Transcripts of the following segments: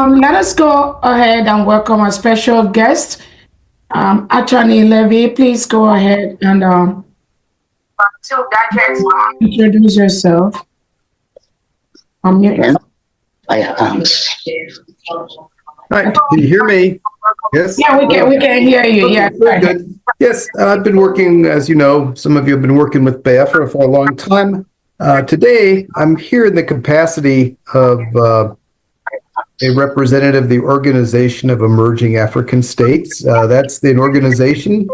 Let us go ahead and welcome our special guest, Attorney Levy. Please go ahead and introduce yourself. Hi, can you hear me? Yes. Yeah, we can hear you. Yeah, very good. Yes, I've been working, as you know, some of you have been working with Biafra for a long time. Today, I'm here in the capacity of a representative of the Organization of Emerging African States. That's an organization,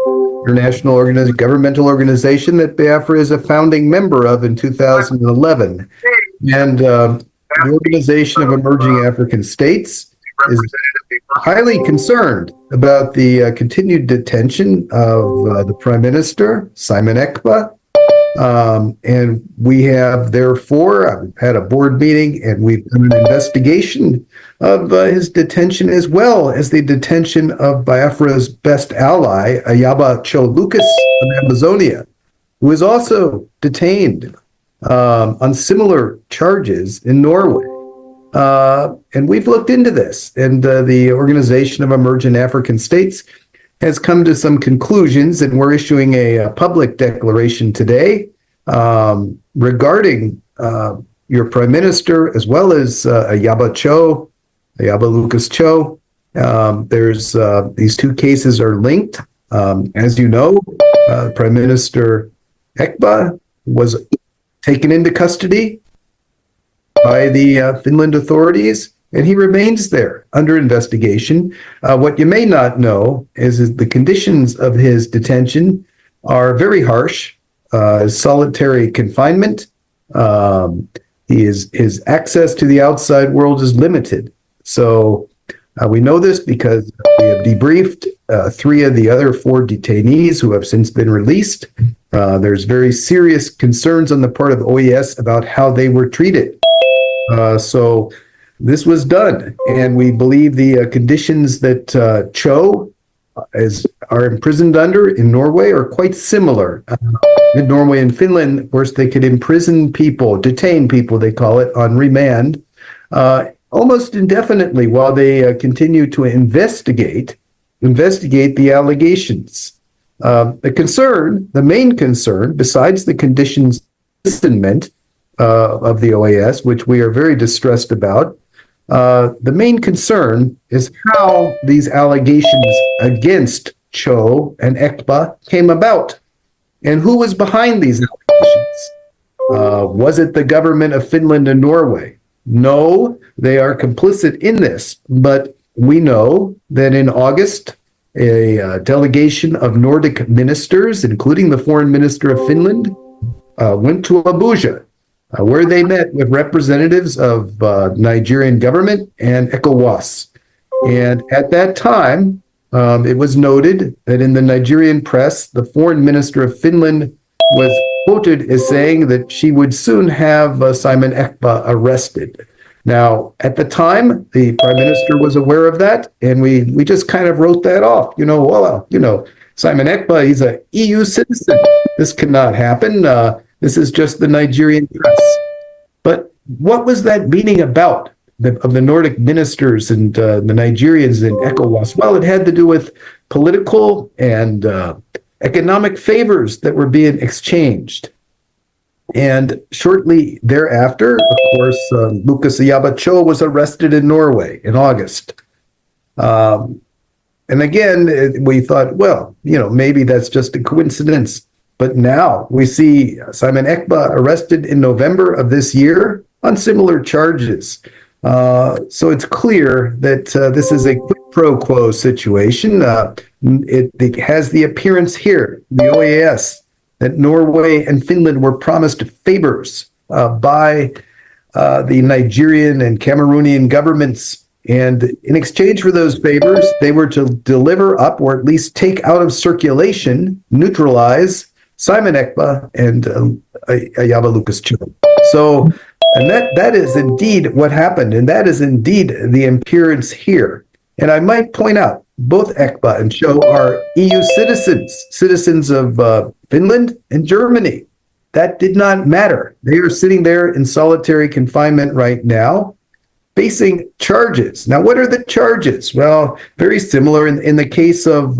international governmental organization that Biafra is a founding member of in 2011. And the Organization of Emerging African States is highly concerned about the continued detention of the Prime Minister, Simon Ekpa. And we have therefore had a board meeting and we've done an investigation of his detention, as well as the detention of Biafra's best ally, Ayaba Cho Lucas of Amazonia, who is also detained on similar charges in Norway. And we've looked into this, and the Organization of Emerging African States has come to some conclusions, and we're issuing a public declaration today regarding your Prime Minister, as well as Ayaba Lucas Cho. There's these two cases are linked. As you know, Prime Minister Ekpa was taken into custody by the Finland authorities, and he remains there under investigation. What you may not know is the conditions of his detention are very harsh. Solitary confinement. His access to the outside world is limited. So we know this because we have debriefed 3 of the other 4 detainees who have since been released. There's very serious concerns on the part of OES about how they were treated. So this was done, and we believe the conditions that Cho are imprisoned under in Norway are quite similar. In Norway and Finland, of course, they could imprison people, detain people, they call it, on remand, almost indefinitely while they continue to investigate the allegations. The main concern, besides the conditions of imprisonment of the OAS, which we are very distressed about, the main concern is how these allegations against Cho and Ekpa came about, and who was behind these allegations. Was it the government of Finland and Norway? No, they are complicit in this, but we know that in August, a delegation of Nordic ministers, including the foreign minister of Finland, went to Abuja, where they met with representatives of Nigerian government and ECOWAS. And at that time, it was noted that in the Nigerian press, the foreign minister of Finland was quoted as saying that she would soon have Simon Ekpa arrested. Now, at the time, the prime minister was aware of that, and we just kind of wrote that off. Simon Ekpa, he's an EU citizen. This cannot happen. This is just the Nigerian press. But what was that meeting about? Of the Nordic ministers and the Nigerians in ECOWAS? Well, it had to do with political and economic favors that were being exchanged. And shortly thereafter, of course, Lucas Ayaba Cho was arrested in Norway in August. And again, we thought, well, maybe that's just a coincidence. But now we see Simon Ekpa arrested in November of this year on similar charges. So it's clear that this is a quid pro quo situation. It has the appearance here, the OAS, that Norway and Finland were promised favors by the Nigerian and Cameroonian governments. And in exchange for those favors, they were to deliver up, or at least take out of circulation, neutralize Simon Ekpa and Ayaba Lucas Cho. So, and that is indeed what happened, and that is indeed the appearance here. And I might point out, both Ekpa and Cho are EU citizens of Finland and Germany. That did not matter. They are sitting there in solitary confinement right now, facing charges. Now, what are the charges? Well, very similar. In the case of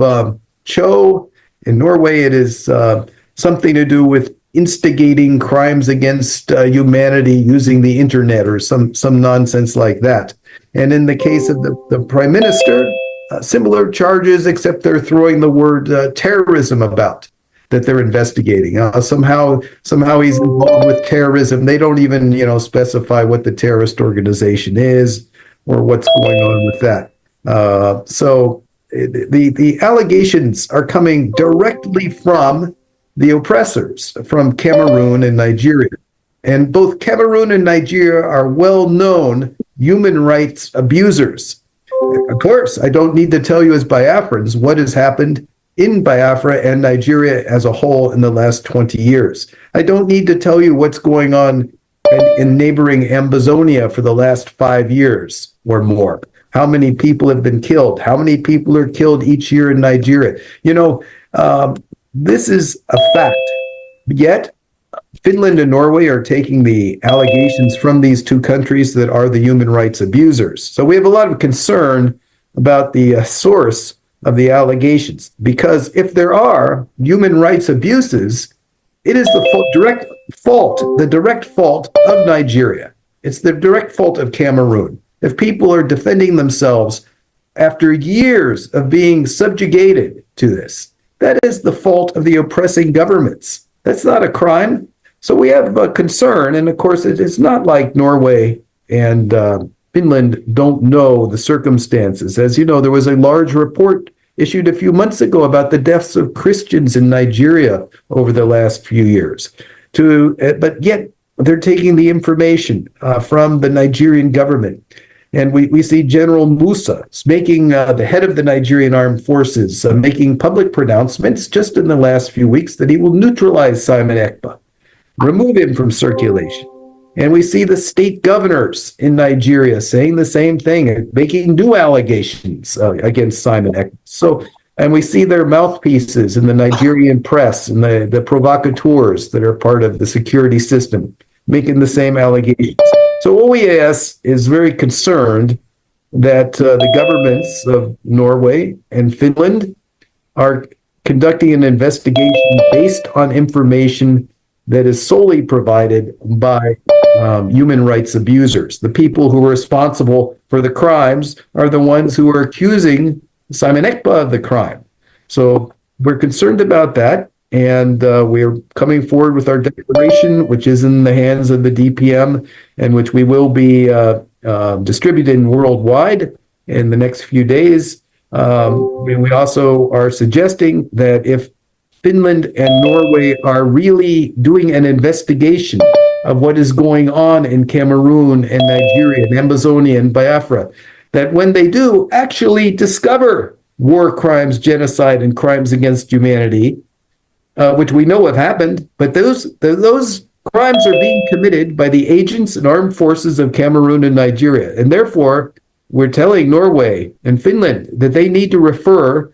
Cho in Norway, it is something to do with instigating crimes against humanity using the internet or some nonsense like that. And in the case of the prime minister, similar charges, except they're throwing the word terrorism about, that they're investigating. Somehow he's involved with terrorism. They don't even, specify what the terrorist organization is or what's going on with that. So the allegations are coming directly from the oppressors, from Cameroon and Nigeria. And both Cameroon and Nigeria are well-known human rights abusers. Of course, I don't need to tell you as Biafrans what has happened in Biafra and Nigeria as a whole in the last 20 years. I don't need to tell you what's going on in neighboring Ambazonia for the last 5 years or more. How many people have been killed? How many people are killed each year in Nigeria? This is a fact. Yet, Finland and Norway are taking the allegations from these two countries that are the human rights abusers. So we have a lot of concern about the source of the allegations, because if there are human rights abuses, it is the direct fault of Nigeria. It's the direct fault of Cameroon. If people are defending themselves after years of being subjugated to this, that is the fault of the oppressing governments. That's not a crime. So we have a concern, and of course it's not like Norway and Finland don't know the circumstances. As you know, there was a large report issued a few months ago about the deaths of Christians in Nigeria over the last few years. But yet they're taking the information from the Nigerian government. And we see General Musa making the head of the Nigerian armed forces, making public pronouncements just in the last few weeks that he will neutralize Simon Ekpa, remove him from circulation. And we see the state governors in Nigeria saying the same thing, making new allegations against Simon Ekpa. So, and we see their mouthpieces in the Nigerian press and the provocateurs that are part of the security system making the same allegations. So OEAS is very concerned that the governments of Norway and Finland are conducting an investigation based on information that is solely provided by human rights abusers. The people who are responsible for the crimes are the ones who are accusing Simon Ekpa of the crime. So we're concerned about that, and we're coming forward with our declaration, which is in the hands of the DPM, and which we will be distributing worldwide in the next few days. We also are suggesting that if Finland and Norway are really doing an investigation of what is going on in Cameroon and Nigeria and Ambazonia and Biafra, that when they do actually discover war crimes, genocide, and crimes against humanity, which we know have happened, but those crimes are being committed by the agents and armed forces of Cameroon and Nigeria. And therefore, we're telling Norway and Finland that they need to refer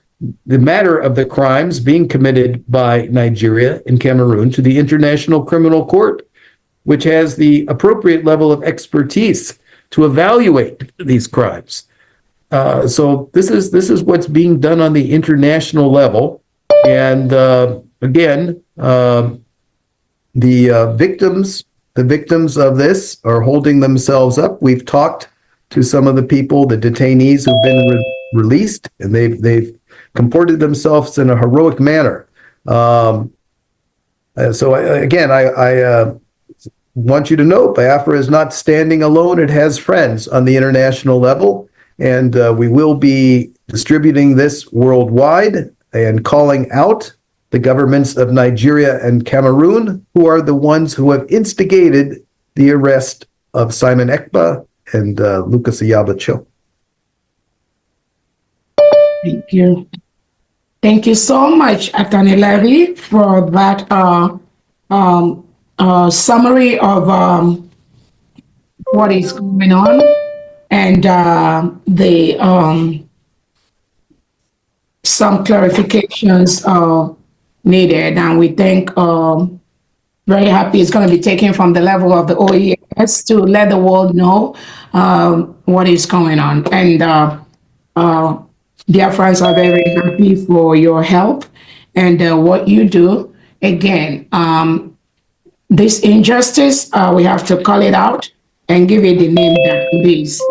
the matter of the crimes being committed by Nigeria and Cameroon to the International Criminal Court, which has the appropriate level of expertise to evaluate these crimes. So this is what's being done on the international level. And again, the victims of this are holding themselves up. We've talked to some of the people, the detainees who've been released, and they've comported themselves in a heroic manner. So I want you to know Biafra is not standing alone. It has friends on the international level, and we will be distributing this worldwide and calling out the governments of Nigeria and Cameroon, who are the ones who have instigated the arrest of Simon Ekpa and Ngozi Orabueze. Thank you. Thank you so much, Attorney Levy, for that summary of what is going on and the some clarifications needed, and we think very happy it's going to be taken from the level of the OES to let the world know what is going on. And Biafrans are very happy for your help and what you do. Again, this injustice, we have to call it out and give it the name that it is.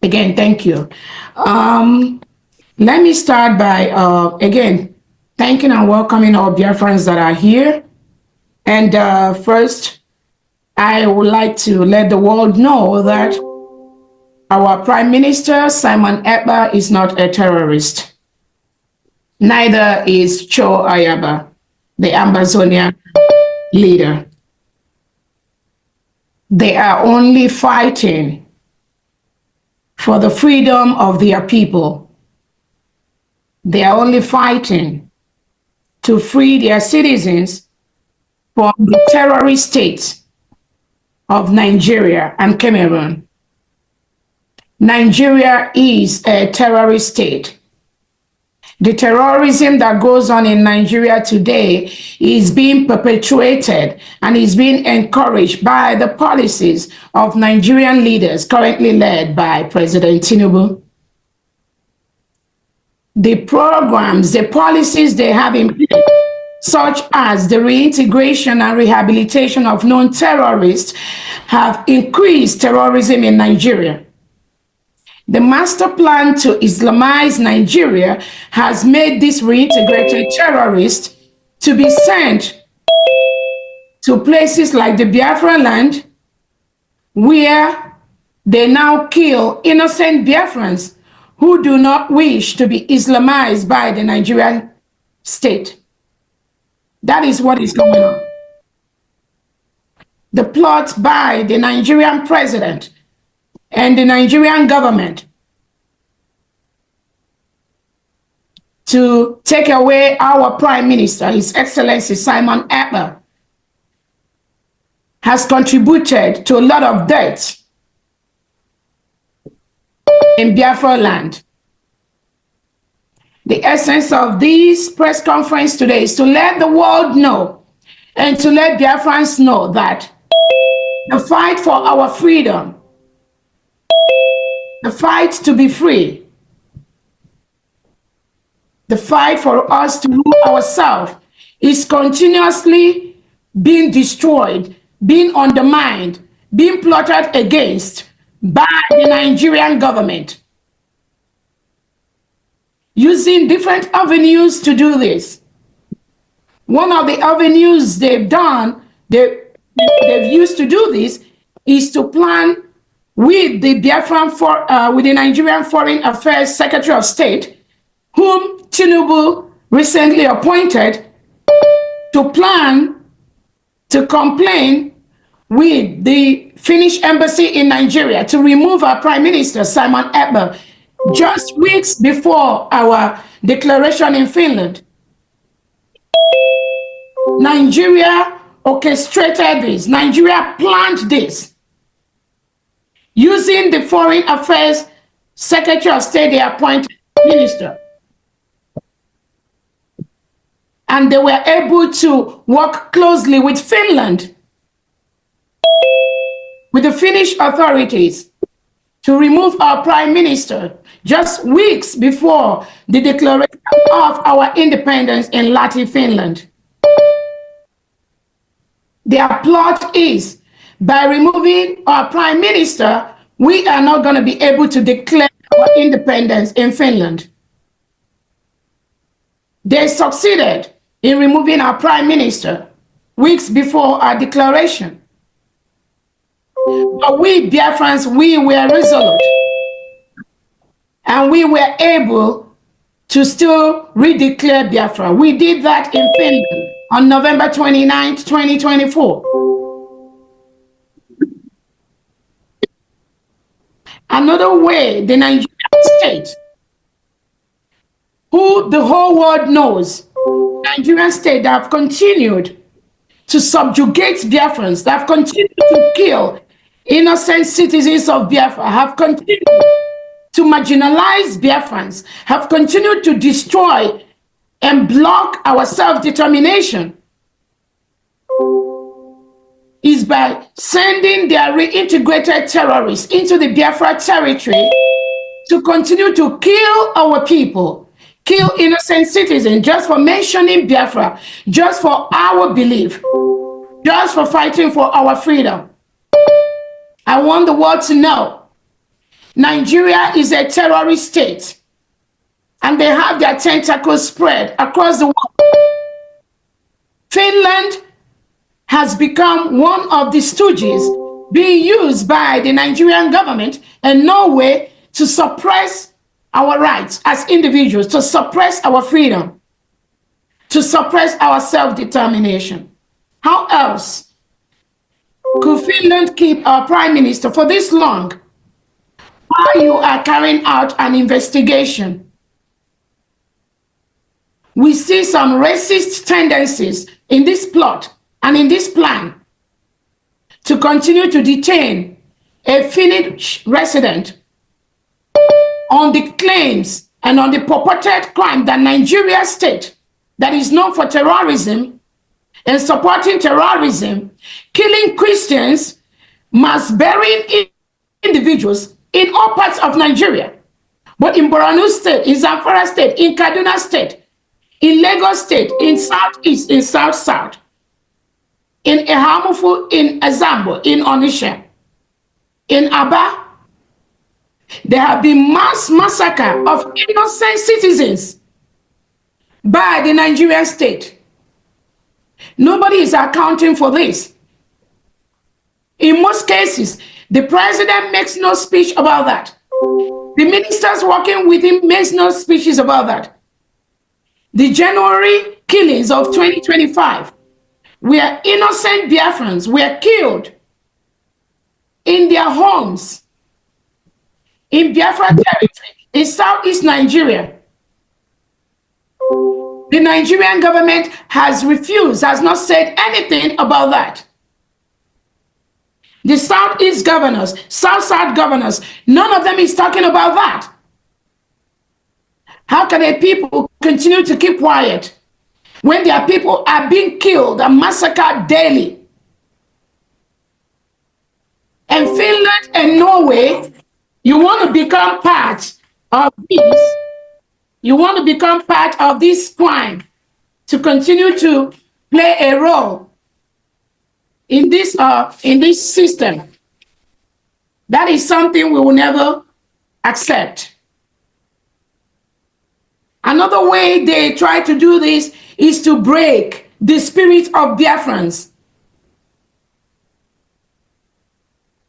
Again, thank you. Let me start by, again, thanking and welcoming all Biafrans that are here. And first, I would like to let the world know that our Prime Minister, Simon Ekpa, is not a terrorist. Neither is Cho Ayaba, the Amazonian leader. They are only fighting for the freedom of their people. They are only fighting to free their citizens from the terrorist states of Nigeria and Cameroon. Nigeria is a terrorist state. The terrorism that goes on in Nigeria today is being perpetuated and is being encouraged by the policies of Nigerian leaders currently led by President Tinubu. The programs, the policies they have in place, such as the reintegration and rehabilitation of known terrorists, have increased terrorism in Nigeria. The master plan to Islamize Nigeria has made these reintegrated terrorists to be sent to places like the Biafra land, where they now kill innocent Biafrans who do not wish to be Islamized by the Nigerian state. That is what is going on. The plot by the Nigerian president and the Nigerian government to take away our Prime Minister, His Excellency Simon Ekpa, has contributed to a lot of deaths in Biafra land. The essence of this press conference today is to let the world know and to let Biafrans know that the fight for our freedom, the fight to be free, the fight for us to rule ourselves is continuously being destroyed, being undermined, being plotted against by the Nigerian government, using different avenues to do this. One of the avenues they've used to do this is to plan with the with the Nigerian Foreign Affairs Secretary of State, whom Tinubu recently appointed, to plan to complain with the Finnish embassy in Nigeria to remove our Prime Minister, Simon Ekpa, just weeks before our declaration in Finland. Nigeria orchestrated this. Nigeria planned this. Using the Foreign Affairs Secretary of State, they appointed minister. And they were able to work closely with Finland, with the Finnish authorities, to remove our Prime Minister just weeks before the declaration of our independence in Lati, Finland. Their plot is, by removing our Prime Minister, we are not going to be able to declare our independence in Finland. They succeeded in removing our Prime Minister weeks before our declaration. But we Biafrans, we were resolute. And we were able to still redeclare Biafra. We did that in Finland on November 29th, 2024. Another way, the Nigerian state, who the whole world knows, Nigerian state that have continued to subjugate Biafrans, that have continued to kill innocent citizens of Biafra, have continued to marginalize Biafrans, have continued to destroy and block our self-determination, is by sending their reintegrated terrorists into the Biafra territory to continue to kill our people, kill innocent citizens just for mentioning Biafra, just for our belief, just for fighting for our freedom. I want the world to know Nigeria is a terrorist state, and they have their tentacles spread across the world. Finland has become one of the stooges being used by the Nigerian government and Norway to suppress our rights as individuals, to suppress our freedom, to suppress our self-determination. How else could Finland keep our prime minister for this long while you are carrying out an investigation? We see some racist tendencies in this plot and in this plan to continue to detain a Finnish resident on the claims and on the purported crime that Nigeria state, that is known for terrorism and supporting terrorism, killing Christians, mass burying individuals in all parts of Nigeria, but in Borno State, in Zamfara State, in Kaduna State, in Lagos State, in Southeast, in South-South, in Ehamufu, in Azambo, in Onisha, in Aba. There have been mass massacre of innocent citizens by the Nigerian state. Nobody is accounting for this. In most cases, the president makes no speech about that. The ministers working with him makes no speeches about that. The January killings of 2025, where innocent Biafrans were killed in their homes in Biafra territory, in Southeast Nigeria. The Nigerian government has refused, has not said anything about that. The Southeast governors, South-South governors, none of them is talking about that. How can a people continue to keep quiet when their people are being killed and massacred daily? And Finland and Norway, you want to become part of this. You want to become part of this crime to continue to play a role in this system. That is something we will never accept. Another way they try to do this is to break the spirit of Biafrans.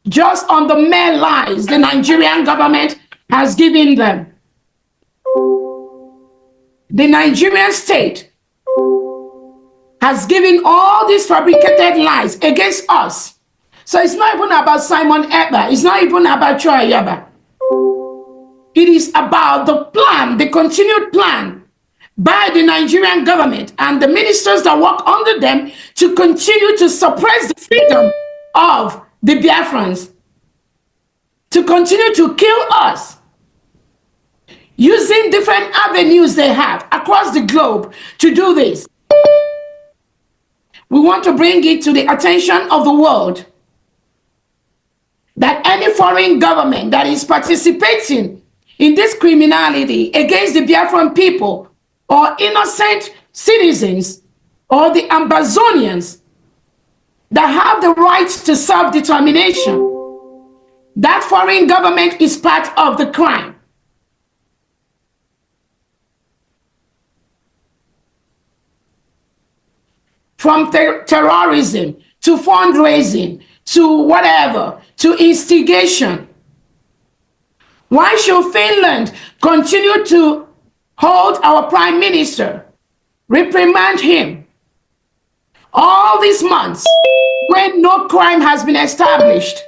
Just on the mere lies the Nigerian government has given them. The Nigerian state has given all these fabricated lies against us. So it's not even about Simon Ekpa. It's not even about Cho Ayaba. It is about the plan, the continued plan by the Nigerian government and the ministers that work under them to continue to suppress the freedom of the Biafrans, to continue to kill us, using different avenues they have across the globe to do this. We want to bring it to the attention of the world that any foreign government that is participating in this criminality against the Biafran people or innocent citizens or the Amazonians that have the right to self-determination, that foreign government is part of the crime. From terrorism to fundraising to whatever, to instigation. Why should Finland continue to hold our prime minister, reprimand him all these months when no crime has been established?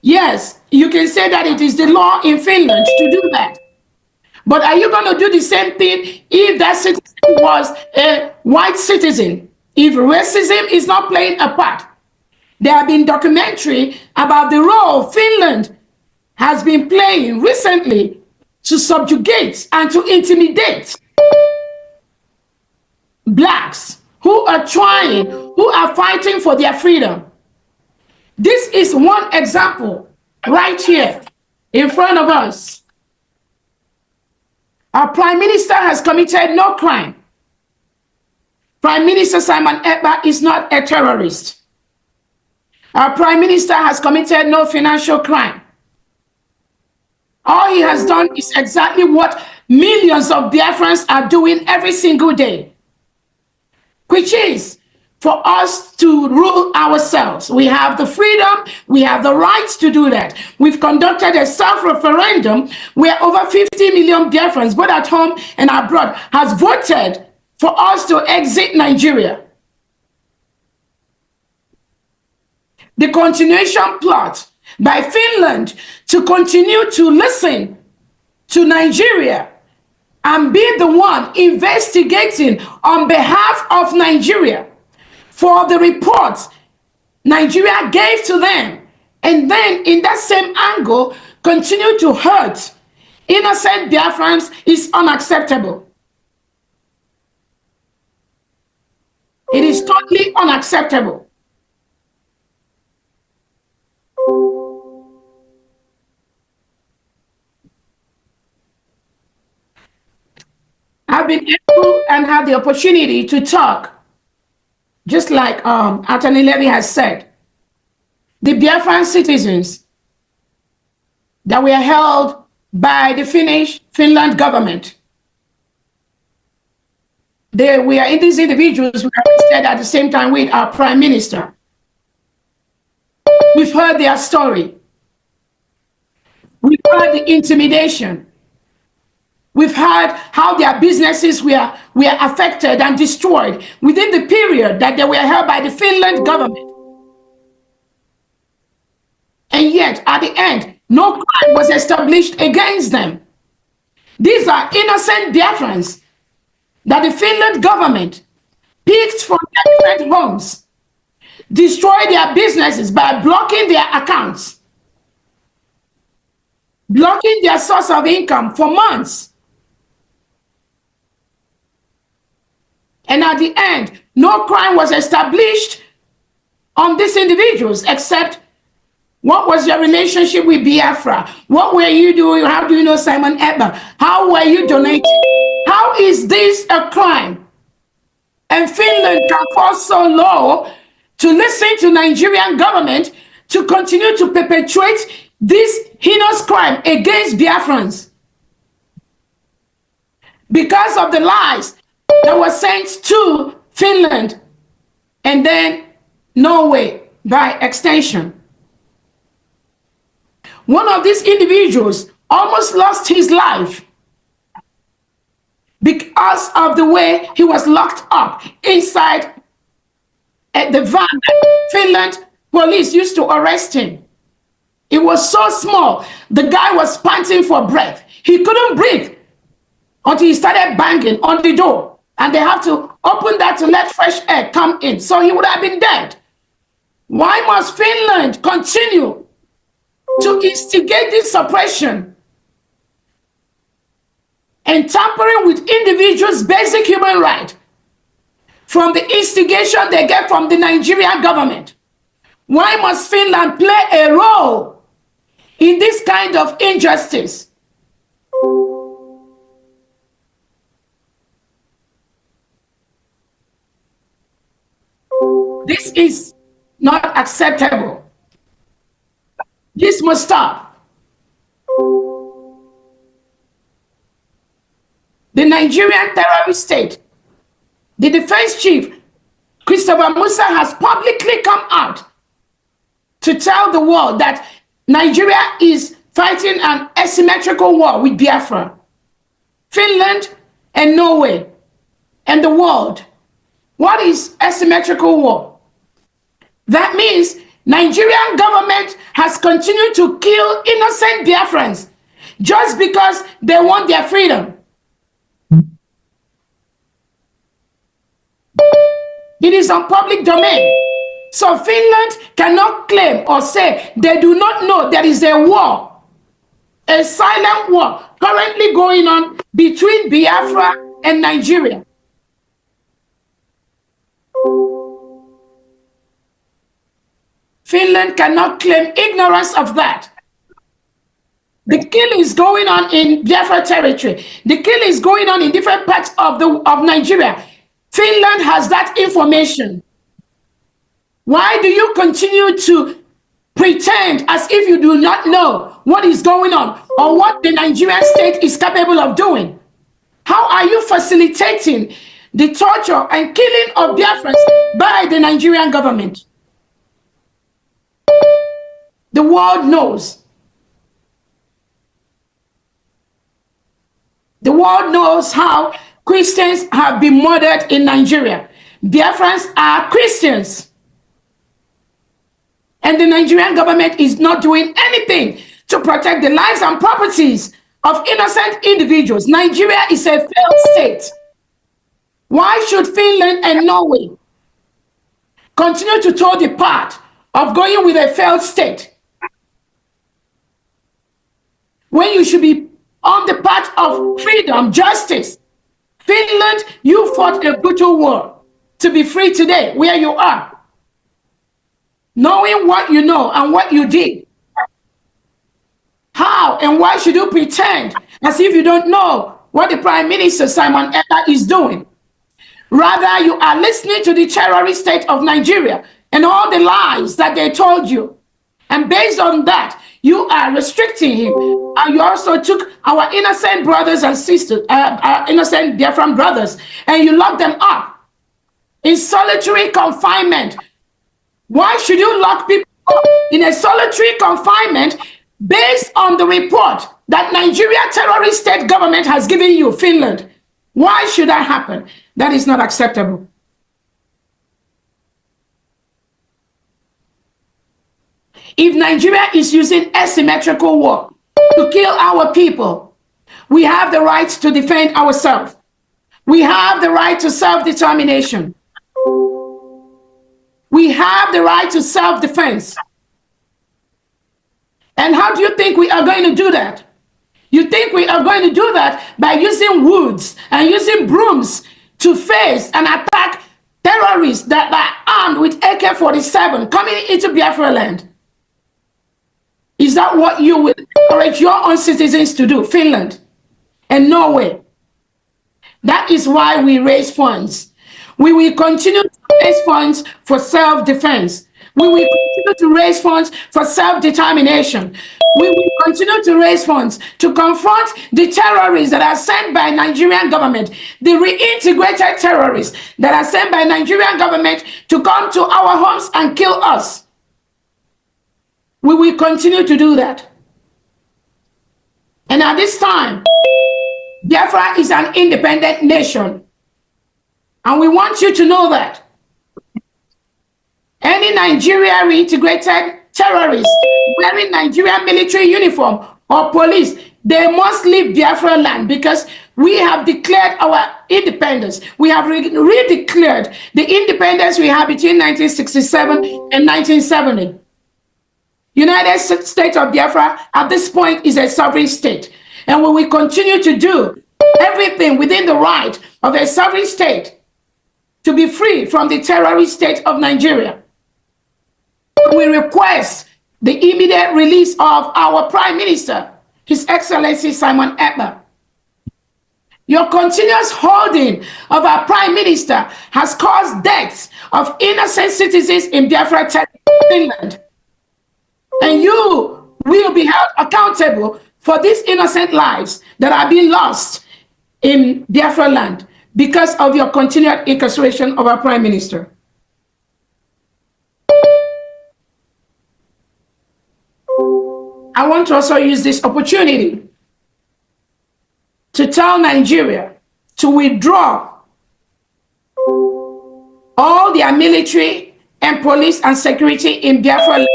Yes, you can say that it is the law in Finland to do that. But are you going to do the same thing if that citizen was a white citizen? If racism is not playing a part? There have been documentaries about the role Finland has been playing recently to subjugate and to intimidate blacks who are fighting for their freedom. This is one example right here in front of us. Our Prime Minister has committed no crime. Prime Minister Simon Ekpa is not a terrorist. Our Prime Minister has committed no financial crime. All he has done is exactly what millions of Biafrans are doing every single day, which is for us to rule ourselves. We have the freedom, we have the rights to do that. We've conducted a self-referendum where over 50 million Biafrans, both at home and abroad, has voted for us to exit Nigeria. The continuation plot by Finland to continue to listen to Nigeria and be the one investigating on behalf of Nigeria for the reports Nigeria gave to them, and then in that same angle continue to hurt innocent Biafrans is unacceptable. It is totally unacceptable. I've been able and had the opportunity to talk, just like Attorney Levy has said, the Biafran citizens that were held by the Finland government. We are in these individuals who have said at the same time with our Prime Minister. We've heard their story. We've heard the intimidation. We've heard how their businesses were affected and destroyed within the period that they were held by the Finland government. And yet, at the end, no crime was established against them. These are innocent Biafrans that the Finland government picked from their different homes, destroyed their businesses by blocking their accounts, blocking their source of income for months. And at the end, no crime was established on these individuals except what was your relationship with Biafra? What were you doing? How do you know Simon Ekpa? How were you donating? How is this a crime? And Finland can fall so low to listen to Nigerian government to continue to perpetuate this heinous crime against Biafrans because of the lies that were sent to Finland and then Norway by extension. One of these individuals almost lost his life because of the way he was locked up inside the van that Finland police used to arrest him. It was so small. The guy was panting for breath. He couldn't breathe until he started banging on the door. And they have to open that to let fresh air come in. So he would have been dead. Why must Finland continue to instigate this suppression and tampering with individuals' basic human right from the instigation they get from the Nigerian government? Why must Finland play a role in this kind of injustice? This is not acceptable. This must stop. The Nigerian terrorist state, the defense chief, Christopher Musa, has publicly come out to tell the world that Nigeria is fighting an asymmetrical war with Biafra, Finland, and Norway, and the world. What is asymmetrical war? That means Nigerian government has continued to kill innocent Biafrans just because they want their freedom. It is on public domain. So Finland cannot claim or say they do not know there is a war a silent war currently going on between Biafra and Nigeria. Finland cannot claim ignorance of that. The kill is going on in Biafra territory. The kill is going on in different parts of Nigeria. Finland has that information. Why do you continue to pretend as if you do not know what is going on or what the Nigerian state is capable of doing? How are you facilitating the torture and killing of Biafrans by the Nigerian government? The world knows. The world knows how Christians have been murdered in Nigeria. Biafrans are Christians. And the Nigerian government is not doing anything to protect the lives and properties of innocent individuals. Nigeria is a failed state. Why should Finland and Norway continue to toe the path of going with a failed state when you should be on the path of freedom, justice? Finland, you fought a brutal war to be free today where you are. Knowing what you know and what you did. How and why should you pretend as if you don't know what the Prime Minister Simon Ekpa is doing? Rather, you are listening to the terrorist state of Nigeria and all the lies that they told you. And based on that, you are restricting him. And you also took our innocent brothers and sisters, our innocent Biafran brothers, and you locked them up in solitary confinement. Why should you lock people up in a solitary confinement based on the report that Nigeria terrorist state government has given you, Finland? Why should that happen? That is not acceptable. If Nigeria is using asymmetrical war to kill our people, we have the right to defend ourselves. We have the right to self-determination. We have the right to self-defense. And how do you think we are going to do that? You think we are going to do that by using woods and using brooms to face and attack terrorists that are armed with AK-47 coming into Biafra land? Is that what you will encourage your own citizens to do, Finland and Norway? That is why we raise funds. We will continue to raise funds for self-defense. We will continue to raise funds for self-determination. We will continue to raise funds to confront the terrorists that are sent by Nigerian government, the reintegrated terrorists that are sent by Nigerian government to come to our homes and kill us. We will continue to do that. And at this time, Biafra is an independent nation. And we want you to know that. Any Nigeria reintegrated terrorist wearing Nigerian military uniform or police, they must leave Biafra land because we have declared our independence. We have redeclared the independence we had between 1967 and 1970. United States of Biafra at this point is a sovereign state. And we will continue to do everything within the right of a sovereign state to be free from the terrorist state of Nigeria. We request the immediate release of our Prime Minister, His Excellency Simon Ekpa. Your continuous holding of our Prime Minister has caused deaths of innocent citizens in Biafra, Finland. And you will be held accountable for these innocent lives that are being lost in Biafra land because of your continued incarceration of our Prime Minister. I want to also use this opportunity to tell Nigeria to withdraw all their military and police and security in Biafra.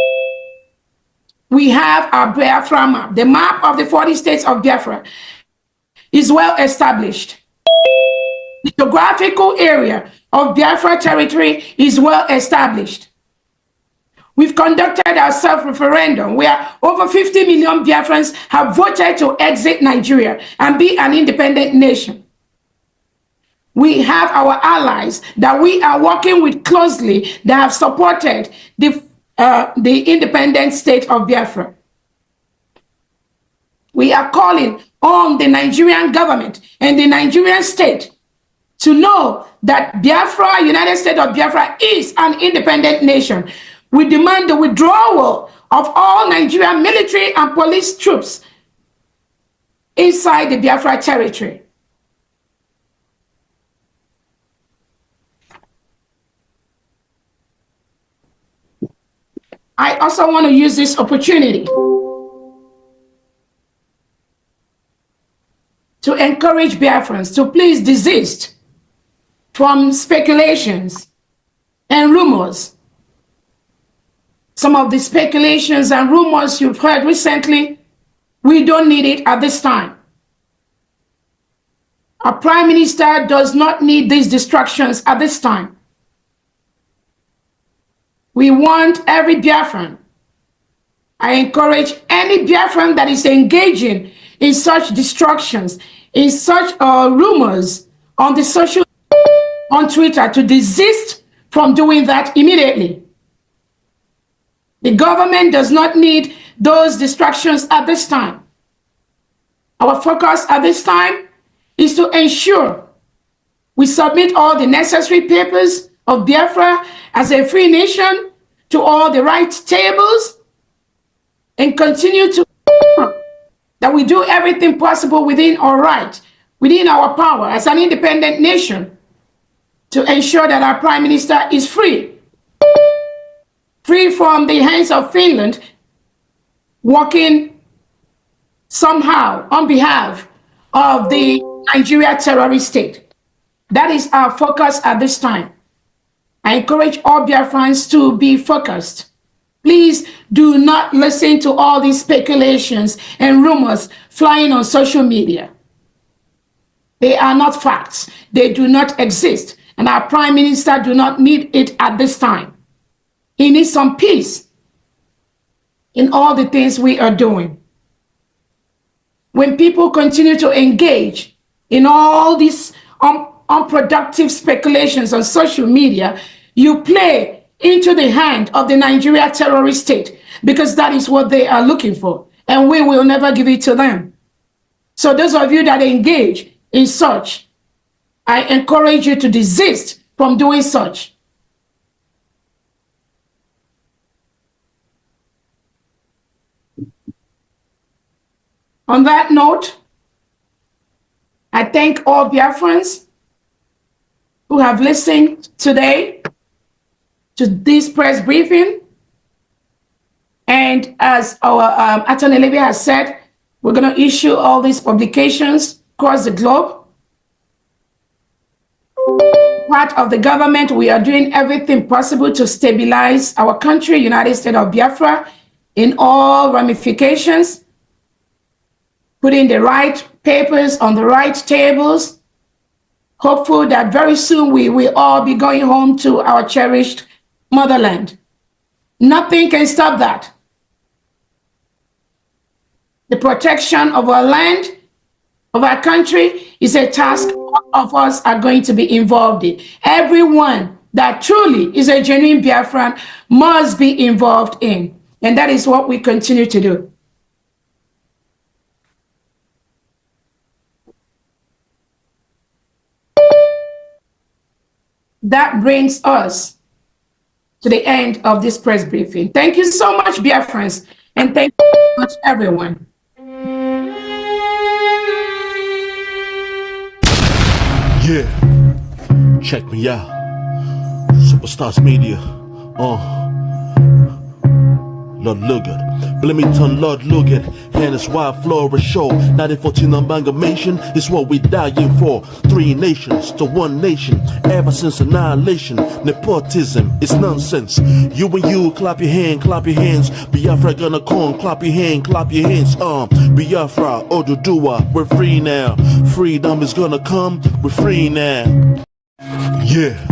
We have our Biafra map. The map of the 40 states of Biafra is well established. The geographical area of Biafra territory is well established. We've conducted our self-referendum where over 50 million Biafrans have voted to exit Nigeria and be an independent nation. We have our allies that we are working with closely that have supported the independent state of Biafra. We are calling on the Nigerian government and the Nigerian state to know that Biafra, United States of Biafra, is an independent nation. We demand the withdrawal of all Nigerian military and police troops inside the Biafra territory. I also want to use this opportunity to encourage Biafrans to please desist from speculations and rumors. Some of the speculations and rumors you've heard recently, we don't need it at this time. Our Prime Minister does not need these distractions at this time. We want every Biafran. I encourage any Biafran that is engaging in such distractions, in such rumors on the social, on Twitter, to desist from doing that immediately. The government does not need those distractions at this time. Our focus at this time is to ensure we submit all the necessary papers of Biafra as a free nation to all the right tables and continue to that we do everything possible within our right, within our power as an independent nation to ensure that our Prime Minister is free from the hands of Finland, working somehow on behalf of the Nigeria terrorist state. That is our focus at this time. I encourage all Biafrans to be focused. Please do not listen to all these speculations and rumors flying on social media. They are not facts. They do not exist. And our Prime Minister do not need it at this time. He needs some peace in all the things we are doing. When people continue to engage in all these unproductive speculations on social media, you play into the hand of the Nigeria terrorist state, because that is what they are looking for, and we will never give it to them. So those of you that engage in such, I encourage you to desist from doing such. On that note, I thank all Biafrans who have listened today to this press briefing. And as our Attorney Levy has said, we're going to issue all these publications across the globe. Part of the government, we are doing everything possible to stabilize our country, United States of Biafra, in all ramifications, putting the right papers on the right tables, hopeful that very soon we will all be going home to our cherished motherland. Nothing can stop that. The protection of our land, of our country, is a task all of us are going to be involved in. Everyone that truly is a genuine Biafran must be involved in. And that is what we continue to do. That brings us to the end of this press briefing. Thank you so much, Biafrans, and thank you so much, everyone. Yeah, check me out. Superstars Media. Lord Logan. Bloomington, Lord Logan. Hannah's Wild Flora Show. 1914 amalgamation is what we dying for. 3 nations to 1 nation. Ever since annihilation. Nepotism is nonsense. You and you, clap your hands. Biafra gonna come, clap your hands. Biafra, Oduduwa, we're free now. Freedom is gonna come, we're free now. Yeah.